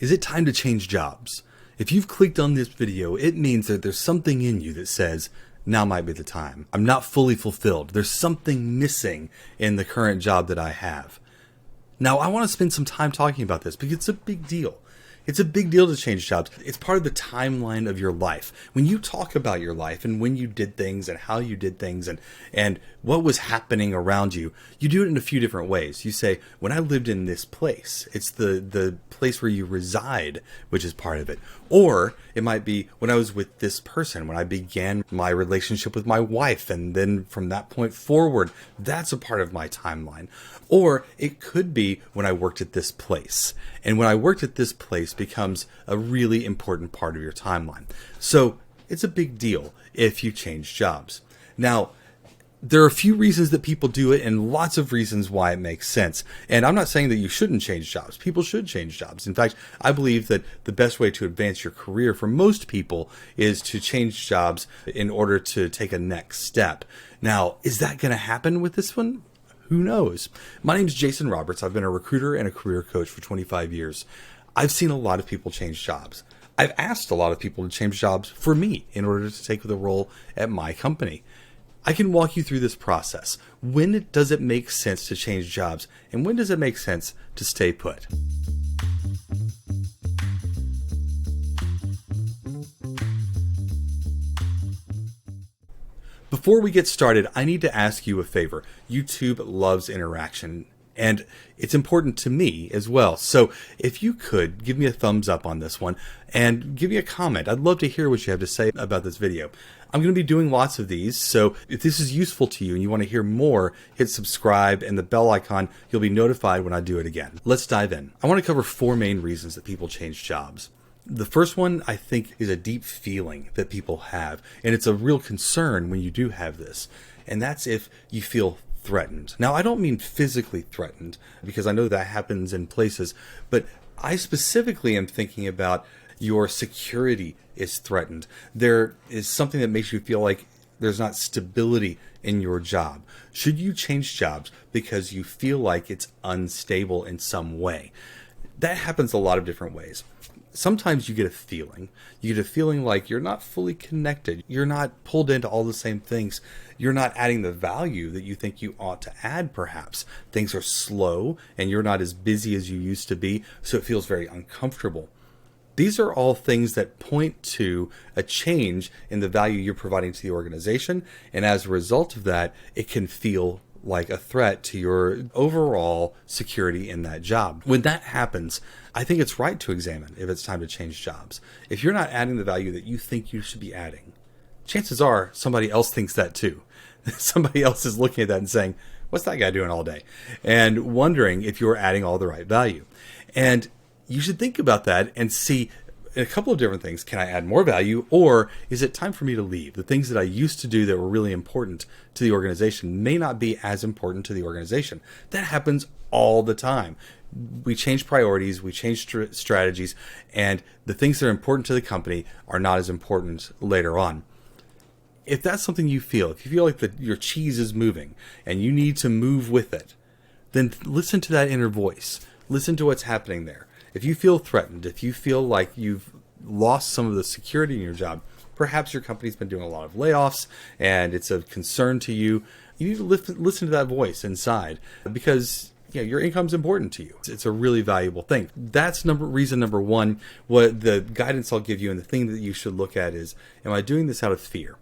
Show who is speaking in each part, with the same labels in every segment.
Speaker 1: Is it time to change jobs? If you've clicked on this video, it means that there's something in you that says, now might be the time. I'm not fully fulfilled. There's something missing in the current job that I have. Now, I want to spend some time talking about this because it's a big deal. It's a big deal to change jobs. It's part of the timeline of your life. When you talk about your life and when you did things and how you did things and what was happening around you, you do it in a few different ways. You say, when I lived in this place, it's the place where you reside, which is part of it. Or it might be when I was with this person, when I began my relationship with my wife, and then from that point forward, that's a part of my timeline. Or it could be when I worked at this place. And when I worked at this place becomes a really important part of your timeline. So it's a big deal if you change jobs. Now, there are a few reasons that people do it and lots of reasons why it makes sense. And I'm not saying that you shouldn't change jobs. People should change jobs. In fact, I believe that the best way to advance your career for most people is to change jobs in order to take a next step. Now, is that going to happen with this one? Who knows? My name is Jason Roberts. I've been a recruiter and a career coach for 25 years. I've seen a lot of people change jobs. I've asked a lot of people to change jobs for me in order to take the role at my company. I can walk you through this process. When does it make sense to change jobs? And when does it make sense to stay put? Before we get started, I need to ask you a favor. YouTube loves interaction, and it's important to me as well. So if you could give me a thumbs up on this one and give me a comment. I'd love to hear what you have to say about this video. I'm going to be doing lots of these, so if this is useful to you and you want to hear more, hit subscribe and the bell icon. You'll be notified when I do it again. Let's dive in. I want to cover 4 main reasons that people change jobs. The first one, I think, is a deep feeling that people have, and it's a real concern when you do have this, and that's if you feel threatened. Now, I don't mean physically threatened, because I know that happens in places, but I specifically am thinking about your security is threatened. There is something that makes you feel like there's not stability in your job. Should you change jobs because you feel like it's unstable in some way? That happens a lot of different ways. Sometimes you get a feeling. You get a feeling like you're not fully connected. You're not pulled into all the same things. You're not adding the value that you think you ought to add, perhaps. Things are slow and you're not as busy as you used to be, so it feels very uncomfortable. These are all things that point to a change in the value you're providing to the organization, and as a result of that, it can feel like a threat to your overall security in that job. When that happens, I think it's right to examine if it's time to change jobs. If you're not adding the value that you think you should be adding, chances are somebody else thinks that too. Somebody else is looking at that and saying, what's that guy doing all day? And wondering if you're adding all the right value. And you should think about that and see a couple of different things. Can I add more value, or is it time for me to leave? The things that I used to do that were really important to the organization may not be as important to the organization. That happens all the time. We change priorities, we change strategies, and the things that are important to the company are not as important later on. If that's something you feel, if you feel like your cheese is moving and you need to move with it, then listen to that inner voice. Listen to what's happening there. If you feel threatened, if you feel like you've lost some of the security in your job, perhaps your company's been doing a lot of layoffs and it's a concern to you, you need to listen to that voice inside, because your income's important to you. It's a really valuable thing. That's reason number 1. What the guidance I'll give you, and the thing that you should look at is, am I doing this out of fear?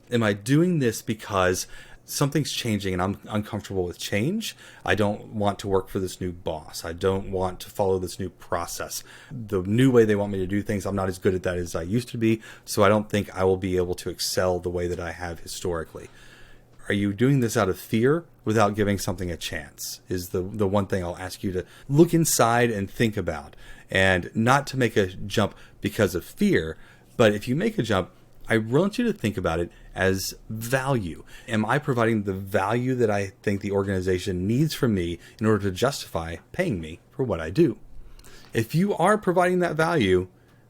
Speaker 1: Am I doing this because something's changing and I'm uncomfortable with change? I don't want to work for this new boss. I don't want to follow this new process. The new way they want me to do things, I'm not as good at that as I used to be, so I don't think I will be able to excel the way that I have historically. Are you doing this out of fear without giving something a chance? Is the one thing I'll ask you to look inside and think about, and not to make a jump because of fear, but if you make a jump, I want you to think about it as value. Am I providing the value that I think the organization needs from me in order to justify paying me for what I do? If you are providing that value,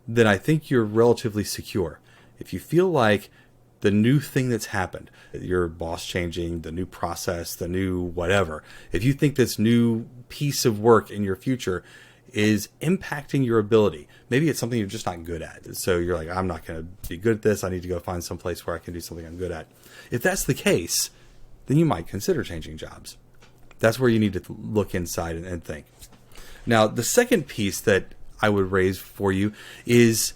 Speaker 1: then I think you're relatively secure. If you feel like the new thing that's happened, your boss changing, the new process, the new whatever, if you think this new piece of work in your future is impacting your ability. Maybe it's something you're just not good at. So you're like, I'm not going to be good at this. I need to go find some place where I can do something I'm good at. If that's the case, then you might consider changing jobs. That's where you need to look inside and think. Now, the second piece that I would raise for you is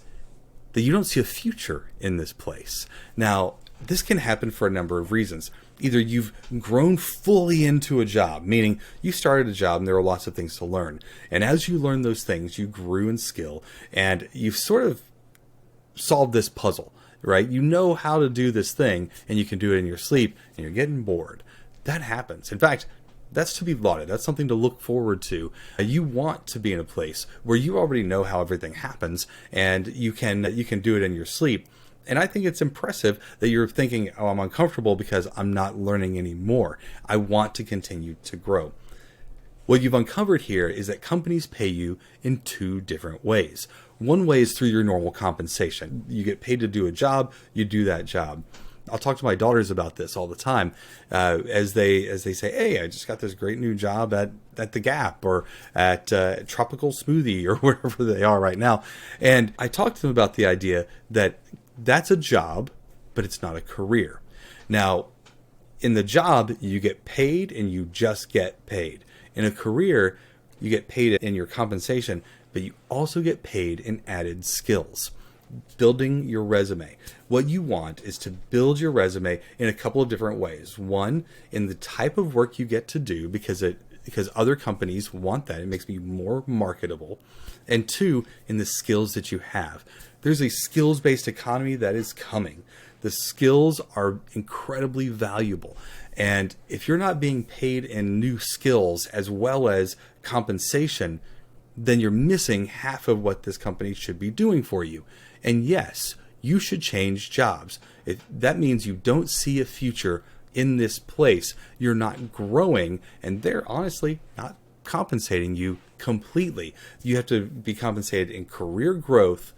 Speaker 1: that you don't see a future in this place. Now, this can happen for a number of reasons. Either you've grown fully into a job, meaning you started a job and there were lots of things to learn. And as you learn those things, you grew in skill and you've sort of solved this puzzle, right? You know how to do this thing and you can do it in your sleep and you're getting bored. That happens. In fact, that's to be lauded. That's something to look forward to. You want to be in a place where you already know how everything happens and you can do it in your sleep. And I think it's impressive that you're thinking, oh, I'm uncomfortable because I'm not learning anymore. I want to continue to grow. What you've uncovered here is that companies pay you in two different ways. One way is through your normal compensation. You get paid to do a job, you do that job. I'll talk to my daughters about this all the time as they say, hey, I just got this great new job at the Gap or at Tropical Smoothie or wherever they are right now. And I talk to them about the idea that that's a job, but it's not a career. Now, in the job, you get paid and you just get paid. In a career, you get paid in your compensation, but you also get paid in added skills. Building your resume. What you want is to build your resume in a couple of different ways. One, in the type of work you get to do because other companies want that. It makes me more marketable. And two, in the skills that you have. There's a skills-based economy that is coming. The skills are incredibly valuable. And if you're not being paid in new skills as well as compensation, then you're missing half of what this company should be doing for you. And yes, you should change jobs. That means you don't see a future in this place. You're not growing, and they're honestly not compensating you completely. You have to be compensated in career growth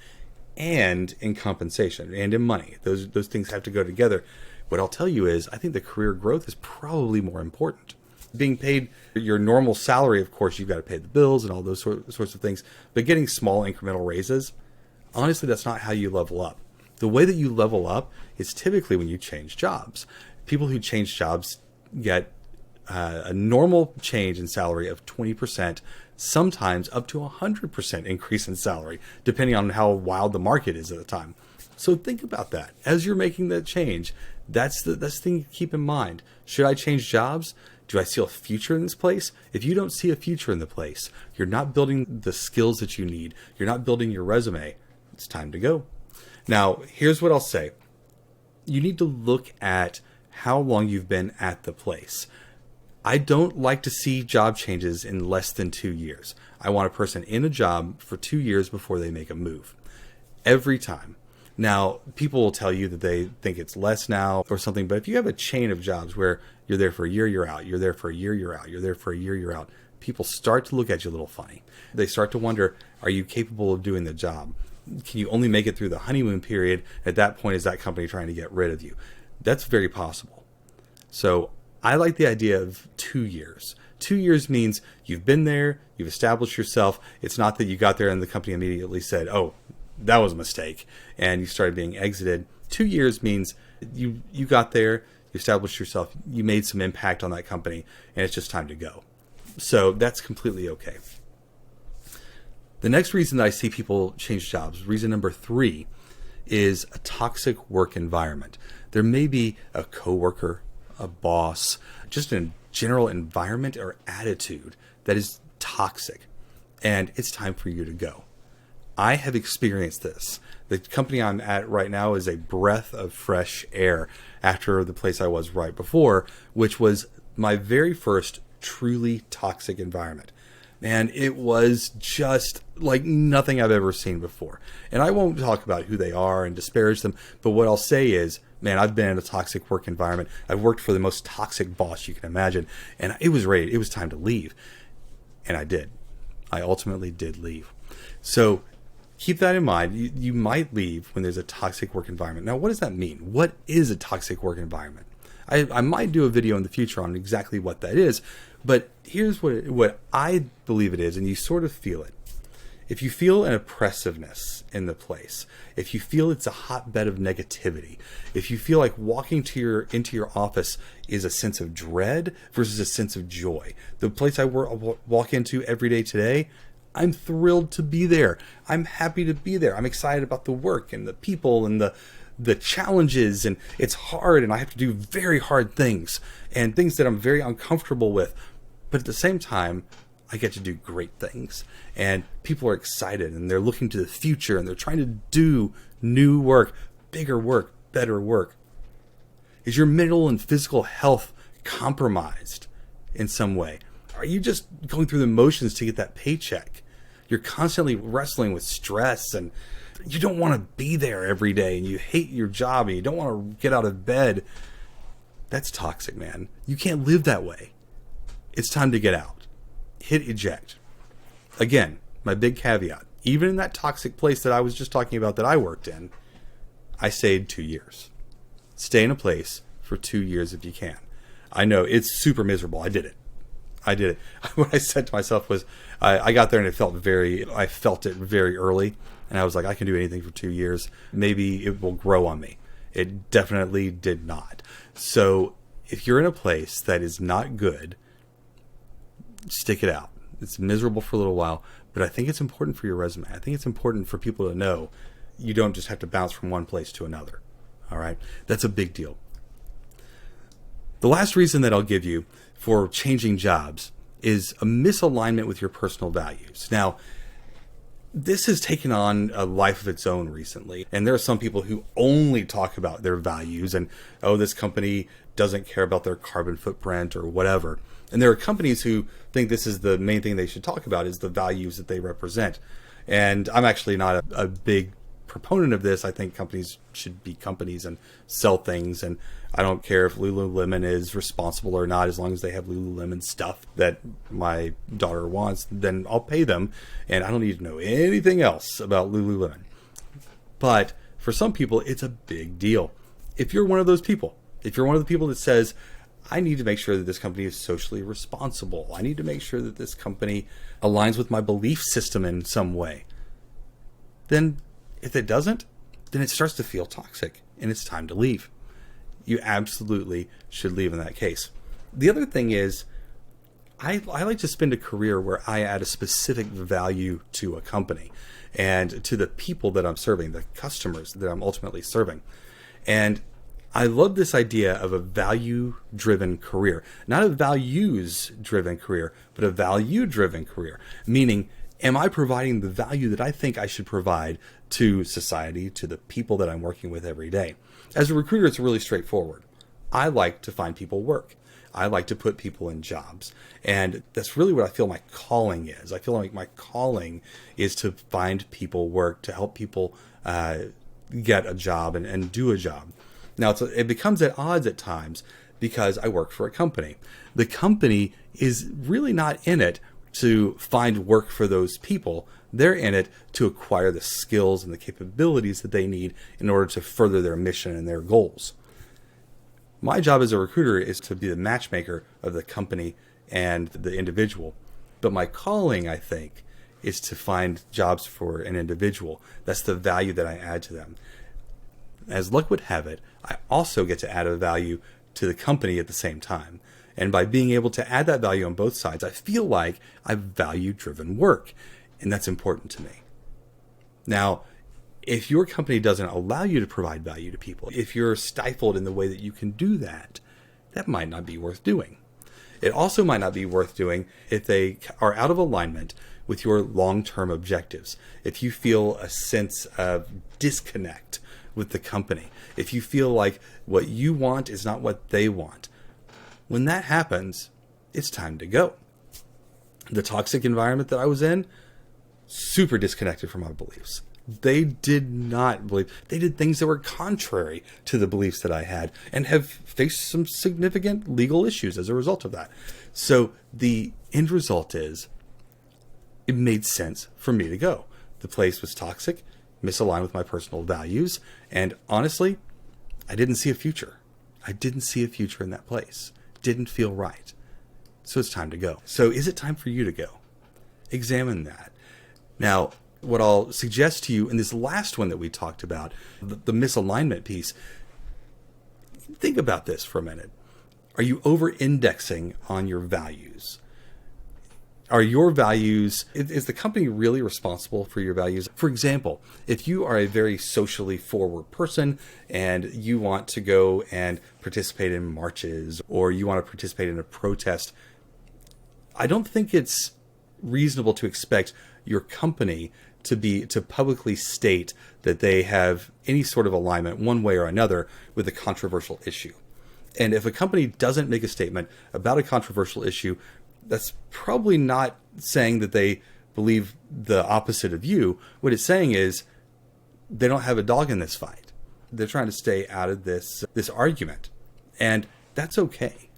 Speaker 1: and in compensation and in money. Those things have to go together. What I'll tell you is I think the career growth is probably more important. Being paid your normal salary, of course, you've got to pay the bills and all those sorts of things. But getting small incremental raises, honestly, that's not how you level up. The way that you level up is typically when you change jobs. People who change jobs get a normal change in salary of 20%, sometimes up to 100% increase in salary, depending on how wild the market is at the time. So think about that. As you're making that change, that's the thing to keep in mind. Should I change jobs? Do I see a future in this place? If you don't see a future in the place, you're not building the skills that you need. You're not building your resume. It's time to go. Now, here's what I'll say. You need to look at how long you've been at the place. I don't like to see job changes in less than 2 years. I want a person in a job for 2 years before they make a move. Every time. Now, people will tell you that they think it's less now or something, but if you have a chain of jobs where you're there for a year, you're out, you're there for a year, you're out, you're there for a year, you're out, people start to look at you a little funny. They start to wonder, are you capable of doing the job? Can you only make it through the honeymoon period? At that point, is that company trying to get rid of you? That's very possible. So I like the idea of 2 years. 2 years means you've been there, you've established yourself. It's not that you got there and the company immediately said, oh, that was a mistake, and you started being exited. 2 years means you got there, you established yourself, you made some impact on that company, and it's just time to go. So that's completely okay. The next reason that I see people change jobs, reason number 3, is a toxic work environment. There may be a coworker, a boss, just a general environment or attitude that is toxic, and it's time for you to go. I have experienced this. The company I'm at right now is a breath of fresh air after the place I was right before, which was my very first truly toxic environment. And it was just like nothing I've ever seen before. And I won't talk about who they are and disparage them, but what I'll say is, man, I've been in a toxic work environment. I've worked for the most toxic boss you can imagine, and it was time to leave. And I did. I ultimately did leave. So keep that in mind. You might leave when there's a toxic work environment. Now, what does that mean? What is a toxic work environment? I might do a video in the future on exactly what that is, but here's what I believe it is, and you sort of feel it. If you feel an oppressiveness in the place, if you feel it's a hotbed of negativity, if you feel like walking into your office is a sense of dread versus a sense of joy, the place I walk into every day today, I'm thrilled to be there. I'm happy to be there. I'm excited about the work and the people and the challenges, and it's hard, and I have to do very hard things and things that I'm very uncomfortable with. But at the same time, I get to do great things, and people are excited, and they're looking to the future, and they're trying to do new work, bigger work, better work. Is your mental and physical health compromised in some way? Are you just going through the motions to get that paycheck? You're constantly wrestling with stress, and you don't want to be there every day, and you hate your job, and you don't want to get out of bed. That's toxic, man. You can't live that way. It's time to get out. Hit eject. Again, my big caveat, even in that toxic place that I was just talking about that I worked in, I stayed 2 years. Stay in a place for 2 years if you can. I know it's super miserable. I did it. What I said to myself was, I got there and I felt it very early. And I was like, I can do anything for 2 years. Maybe it will grow on me. It definitely did not. So if you're in a place that is not good, stick it out. It's miserable for a little while, but I think it's important for your resume. I think it's important for people to know you don't just have to bounce from one place to another. All right? That's a big deal. The last reason that I'll give you for changing jobs is a misalignment with your personal values. Now, this has taken on a life of its own recently, and there are some people who only talk about their values and, oh, this company doesn't care about their carbon footprint or whatever. And there are companies who think this is the main thing they should talk about, is the values that they represent. And I'm actually not a big proponent of this. I think companies should be companies and sell things. And I don't care if Lululemon is responsible or not, as long as they have Lululemon stuff that my daughter wants, then I'll pay them. And I don't need to know anything else about Lululemon. But for some people, it's a big deal. If you're one of those people, if you're one of the people that says, I need to make sure that this company is socially responsible, I need to make sure that this company aligns with my belief system in some way, then if it doesn't, then it starts to feel toxic and it's time to leave. You absolutely should leave in that case. The other thing is, I like to spend a career where I add a specific value to a company and to the people that I'm serving, the customers that I'm ultimately serving. And I love this idea of a value-driven career. Not a values-driven career, but a value-driven career. Meaning, am I providing the value that I think I should provide to society, to the people that I'm working with every day? As a recruiter, it's really straightforward. I like to find people work. I like to put people in jobs. And that's really what I feel my calling is. I feel like my calling is to find people work, to help people get a job and do a job. Now, it becomes at odds at times because I work for a company. The company is really not in it to find work for those people. They're in it to acquire the skills and the capabilities that they need in order to further their mission and their goals. My job as a recruiter is to be the matchmaker of the company and the individual. But my calling, I think, is to find jobs for an individual. That's the value that I add to them. As luck would have it, I also get to add a value to the company at the same time. And by being able to add that value on both sides, I feel like I've value-driven work. And that's important to me. Now, if your company doesn't allow you to provide value to people, if you're stifled in the way that you can do that, that might not be worth doing. It also might not be worth doing if they are out of alignment with your long-term objectives. If you feel a sense of disconnect with the company, if you feel like what you want is not what they want, when that happens, it's time to go. The toxic environment that I was in, super disconnected from my beliefs. They did not believe. They did things that were contrary to the beliefs that I had and have faced some significant legal issues as a result of that. So the end result is it made sense for me to go. The place was toxic, misaligned with my personal values, and honestly, I didn't see a future. I didn't see a future in that place. Didn't feel right. So it's time to go. So is it time for you to go? Examine that. Now, what I'll suggest to you in this last one that we talked about, the misalignment piece, think about this for a minute. Are you over-indexing on your values? Are your values, is the company really responsible for your values? For example, if you are a very socially forward person and you want to go and participate in marches or you want to participate in a protest, I don't think it's reasonable to expect your company to publicly state that they have any sort of alignment one way or another with a controversial issue. And if a company doesn't make a statement about a controversial issue, that's probably not saying that they believe the opposite of you. What it's saying is they don't have a dog in this fight. They're trying to stay out of this argument. And that's okay.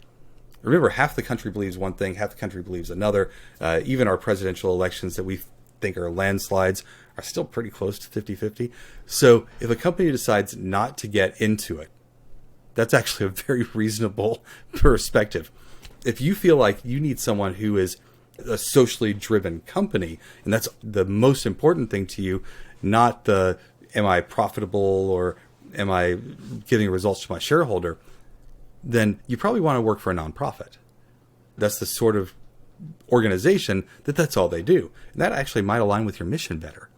Speaker 1: Remember, half the country believes one thing, half the country believes another. Even our presidential elections that we think are landslides are still pretty close to 50-50. So if a company decides not to get into it, that's actually a very reasonable perspective. If you feel like you need someone who is a socially driven company, and that's the most important thing to you, not the am I profitable or am I giving results to my shareholder, then you probably want to work for a nonprofit. That's the sort of organization that's all they do. And that actually might align with your mission better.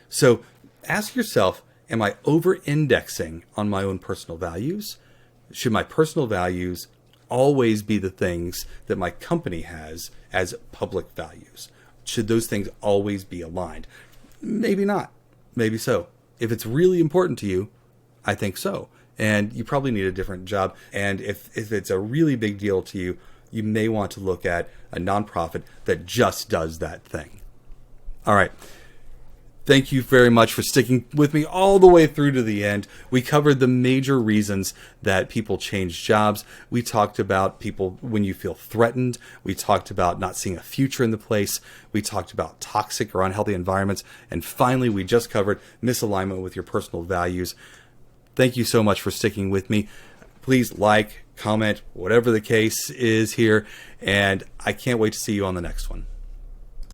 Speaker 1: So ask yourself, am I over-indexing on my own personal values? Should my personal values always be the things that my company has as public values? Should those things always be aligned? Maybe not. Maybe so. If it's really important to you, I think so. And you probably need a different job. And if it's a really big deal to you, you may want to look at a nonprofit that just does that thing. All right. Thank you very much for sticking with me all the way through to the end. We covered the major reasons that people change jobs. We talked about people when you feel threatened. We talked about not seeing a future in the place. We talked about toxic or unhealthy environments. And finally, we just covered misalignment with your personal values. Thank you so much for sticking with me. Please like, comment, whatever the case is here. And I can't wait to see you on the next one.